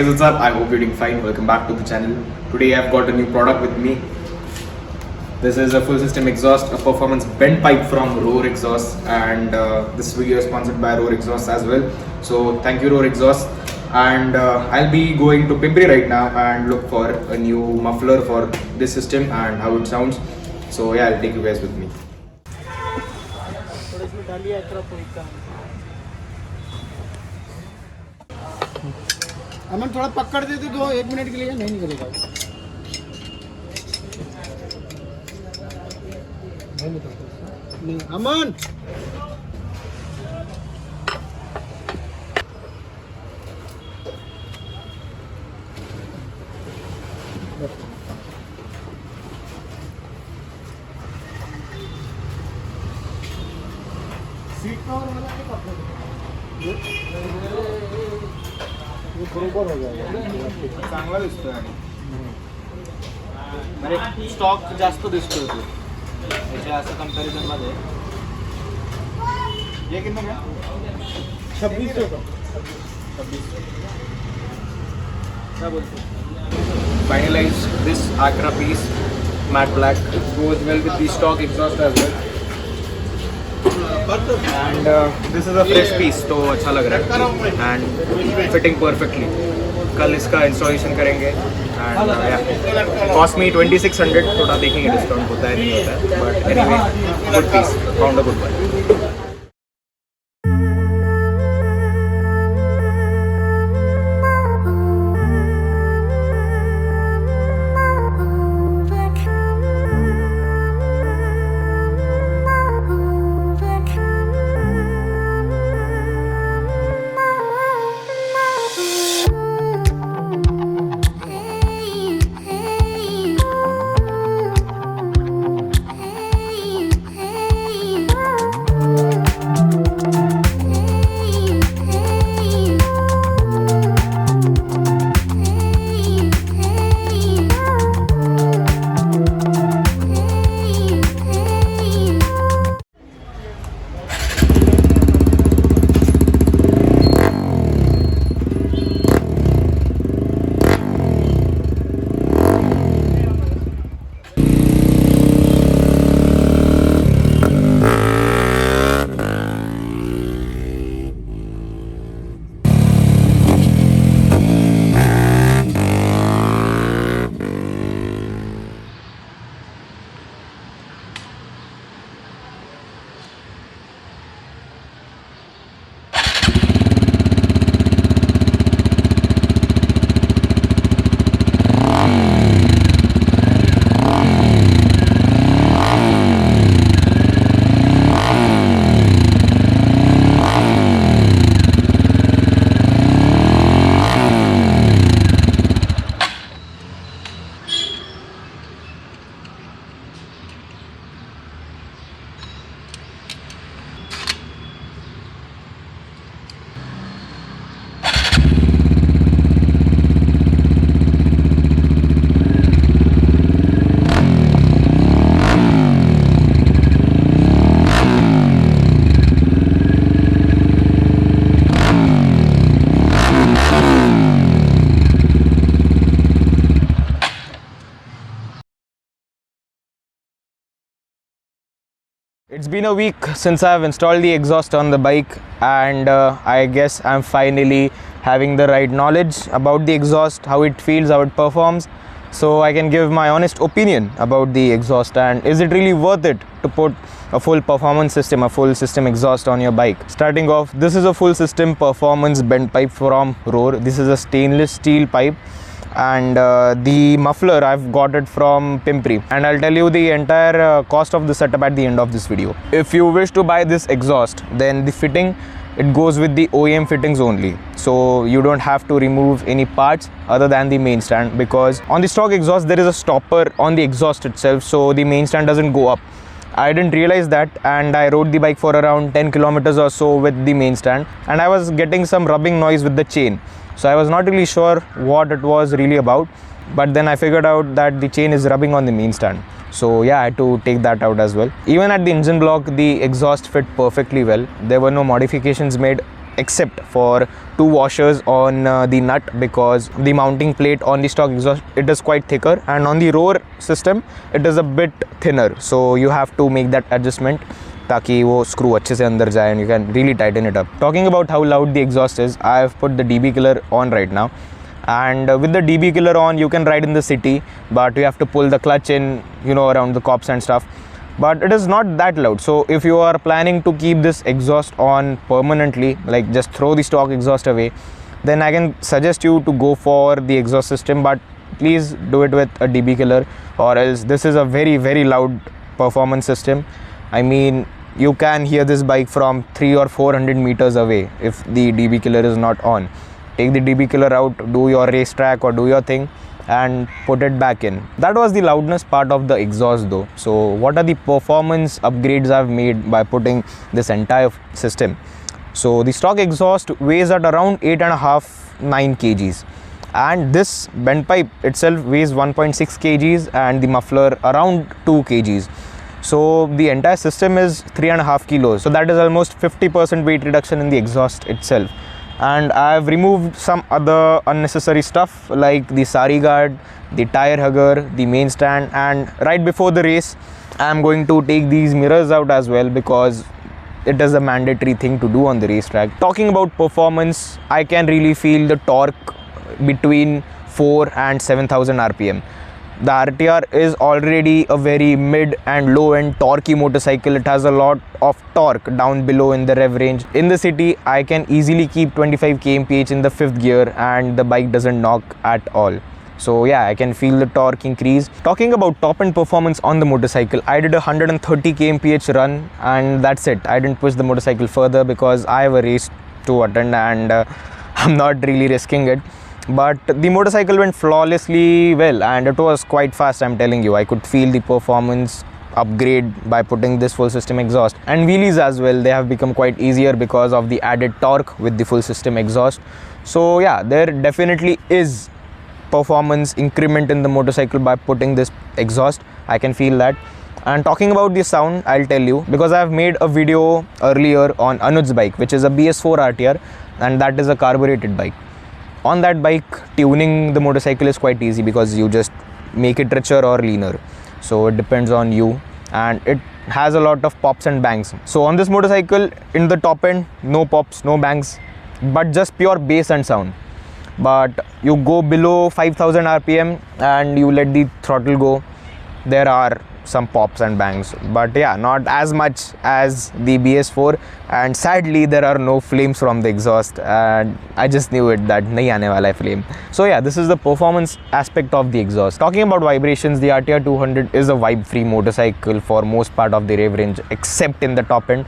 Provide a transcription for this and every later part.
guys, what's up? I hope you're doing fine. Welcome back to the channel. Today I've got a new product with me. This is a full system exhaust, a performance bent pipe from Roar Exhaust, and this video is sponsored by Roar Exhaust as well. So thank you Roar Exhaust. And I'll be going to Pimpri right now and look for a new muffler for this system and how it sounds. So yeah, I'll take you guys with me. अमन थोड़ा पकड़ दे तो 1 minute के लिए नहीं निकलेगा नहीं अमन seat cover वाला के पकड़ बरोबर हो जाएगा चांगला दिसतोय आणि म्हणजे स्टॉक जास्त दिसतोय तो याच्या असं कंपॅरिझन मध्ये ये कितना का 2600 का 26 क्या बोलते finalize this Acra piece matte black. It goes well with the stock exhaust as well. And this is a fresh piece तो अच्छा लग रहा है and fitting perfectly. कल इसका इंस्टॉलेशन करेंगे and cost me 2600. थोड़ा देखेंगे डिस्काउंट होता है नहीं होता है but anyway good piece, found a good one. It's been a week since I've installed the exhaust on the bike and I guess I'm finally having the right knowledge about the exhaust, how it feels, how it performs, so I can give my honest opinion about the exhaust and is it really worth it to put a full performance system, a full system exhaust on your bike. Starting off, this is a full system performance bent pipe from Roar. This is a stainless steel pipe and the muffler I've got it from Pimpri and I'll tell you the entire cost of the setup at the end of this video. If you wish to buy this exhaust, then the fitting, it goes with the OEM fittings only, so you don't have to remove any parts other than the main stand, because on the stock exhaust there is a stopper on the exhaust itself, so the main stand doesn't go up. I didn't realize that and I rode the bike for around 10 kilometers or so with the main stand and I was getting some rubbing noise with the chain. So I was not really sure what it was really about, but then I figured out that the chain is rubbing on the main stand. So yeah, I had to take that out as well. Even at the engine block, the exhaust fit perfectly well. There were no modifications made except for two washers on the nut, because the mounting plate on the stock exhaust, it is quite thicker, and on the roar system it is a bit thinner, so you have to make that adjustment ताकि वो screw अच्छे से अंदर जाए and you can really tighten it up. Talking about how loud the exhaust is, I have put the DB killer on right now, and with the DB killer on you can ride in the city, but you have to pull the clutch in, you know, around the cops and stuff, but it is not that loud. So if you are planning to keep this exhaust on permanently, like just throw the stock exhaust away, then I can suggest you to go for the exhaust system, but please do it with a DB killer, or else this is a very, very loud performance system. I mean, you can hear this bike from 300 or 400 meters away if the DB killer is not on. Take the DB killer out, do your racetrack or do your thing, and put it back in. That was the loudness part of the exhaust though. So what are the performance upgrades I've made by putting this entire system? So the stock exhaust weighs at around 8.5-9 kgs, and this bent pipe itself weighs 1.6 kgs, and the muffler around 2 kgs. So the entire system is 3.5 kilos. So that is almost 50% weight reduction in the exhaust itself. And I've removed some other unnecessary stuff like the sari guard, the tire hugger, the main stand, and right before the race I'm going to take these mirrors out as well, because it is a mandatory thing to do on the racetrack. Talking about performance, I can really feel the torque between 4 and 7,000 rpm. The RTR is already a very mid and low end torquey motorcycle. It has a lot of torque down below in the rev range. In the city, I can easily keep 25 kmph in the 5th gear and the bike doesn't knock at all. So yeah, I can feel the torque increase. Talking about top end performance on the motorcycle, I did a 130 kmph run and that's it. I didn't push the motorcycle further because I have a race to attend and I'm not really risking it. But the motorcycle went flawlessly well and it was quite fast, I'm telling you. I could feel the performance upgrade by putting this full system exhaust. And wheelies as well, they have become quite easier because of the added torque with the full system exhaust. So yeah, there definitely is performance increment in the motorcycle by putting this exhaust. I can feel that. And talking about the sound, I'll tell you, because I've made a video earlier on Anuj's bike, which is a BS4 RTR, and that is a carbureted bike. On that bike, tuning the motorcycle is quite easy because you just make it richer or leaner. So it depends on you, and it has a lot of pops and bangs. So on this motorcycle, in the top end, no pops, no bangs, but just pure bass and sound. But you go below 5,000 RPM and you let the throttle go, there are some pops and bangs, but yeah, not as much as the BS4, and sadly there are no flames from the exhaust, and I just knew it that nahi aane wala hai flame. So yeah, this is the performance aspect of the exhaust. Talking about vibrations, the RTR 200 is a vibe free motorcycle for most part of the rev range, except in the top end.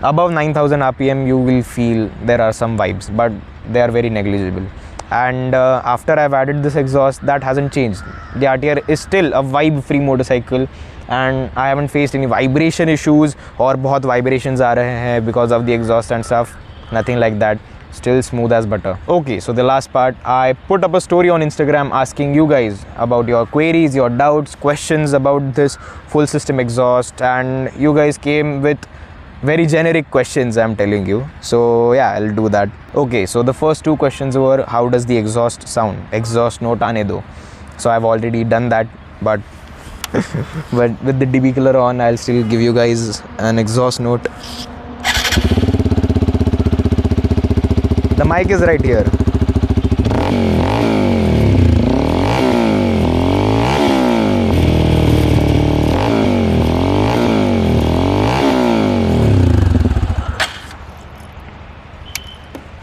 Above 9,000 RPM you will feel there are some vibes, but they are very negligible. And after I've added this exhaust, that hasn't changed. The RTR is still a vibe free motorcycle and I haven't faced any vibration issues or बहुत vibrations आ रहे हैं because of the exhaust and stuff. Nothing like that. Still smooth as butter. Okay, so the last part, I put up a story on Instagram asking you guys about your queries, your doubts, questions about this full system exhaust, and you guys came with very generic questions, I'm telling you. So yeah, I'll do that. Okay, so the first two questions were, how does the exhaust sound? Exhaust note aane do. So I've already done that, but but with the DB killer on, I'll still give you guys an exhaust note. The mic is right here.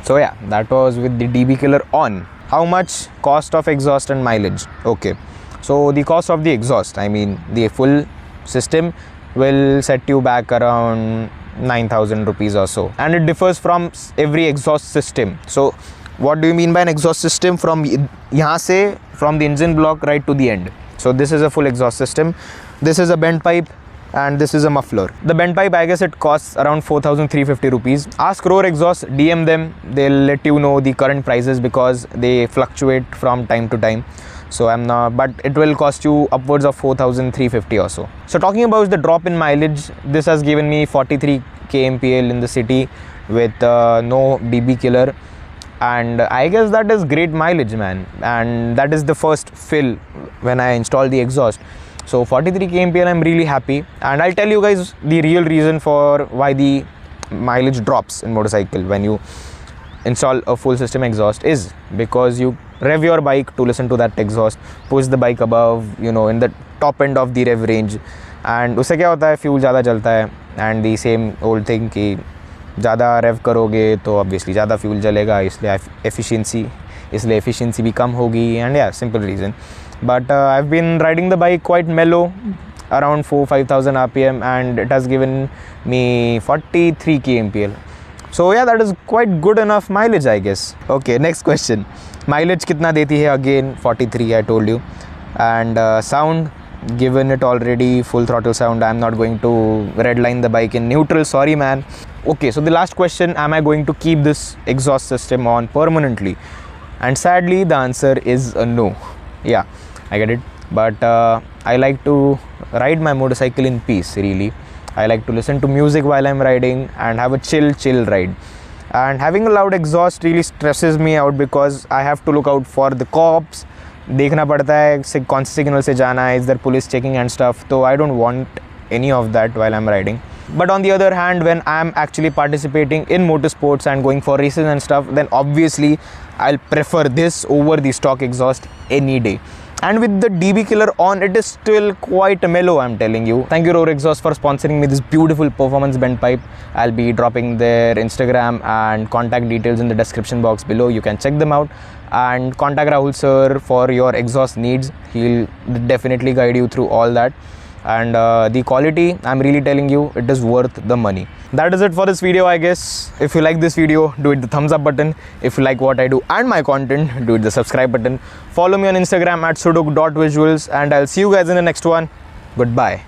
So yeah, that was with the DB killer on. How much cost of exhaust and mileage? Okay, so the cost of the exhaust, I mean the full system, will set you back around 9,000 rupees or so, and it differs from every exhaust system. So what do you mean by an exhaust system? From yahan se, from the engine block right to the end. So this is a full exhaust system. This is a bent pipe and this is a muffler. The bent pipe, I guess it costs around 4,350 rupees. Ask Roar Exhaust, DM them, they'll let you know the current prices because they fluctuate from time to time. so I'm not, but it will cost you upwards of 4,350 or so. So talking about the drop in mileage, this has given me 43 kmpl in the city with no DB killer, and I guess that is great mileage, man. And that is the first fill when I installed the exhaust. So 43 kmpl, I'm really happy, and I'll tell you guys the real reason for why the mileage drops in motorcycle when you install a full system exhaust is because you rev your bike to listen to that exhaust, push the bike above, you know, in the top end of the rev range, and उससे क्या होता है, fuel ज़्यादा जलता है, and the same old thing कि ज़्यादा रेव करोगे तो obviously ज़्यादा फ्यूल जलेगा, इसलिए efficiency भी कम होगी, and yeah, simple reason. But I've been riding the bike quite mellow, around 4,000-5,000 RPM, and it has given me 43 kmpl. So yeah, that is quite good enough mileage, I guess. Okay, next question. Mileage कितना देती है? Again 43, I told you. And sound, given it already, full throttle sound. I'm not going to redline the bike in neutral, sorry man. Okay, so the last question, am I going to keep this exhaust system on permanently? And sadly the answer is no. Yeah, I get it, but I like to ride my motorcycle in peace, really. I like to listen to music while I'm riding and have a chill ride. And having a loud exhaust really stresses me out because I have to look out for the cops. देखना पड़ता है कौन से signal से जाना है, is there police checking and stuff. So I don't want any of that while I'm riding. But on the other hand, when I'm actually participating in motorsports and going for races and stuff, then obviously I'll prefer this over the stock exhaust any day. And with the DB killer on, it is still quite mellow, I'm telling you. Thank you Roar Exhaust for sponsoring me this beautiful performance bent pipe. I'll be dropping their Instagram and contact details in the description box below. You can check them out and contact Rahul sir for your exhaust needs. He'll definitely guide you through all that. And the quality, I'm really telling you, it is worth the money. That is it for this video, I guess. If you like this video, do it the thumbs up button. If you like what I do and my content, do it the subscribe button. Follow me on Instagram at sudok.visuals, and I'll see you guys in the next one. Goodbye.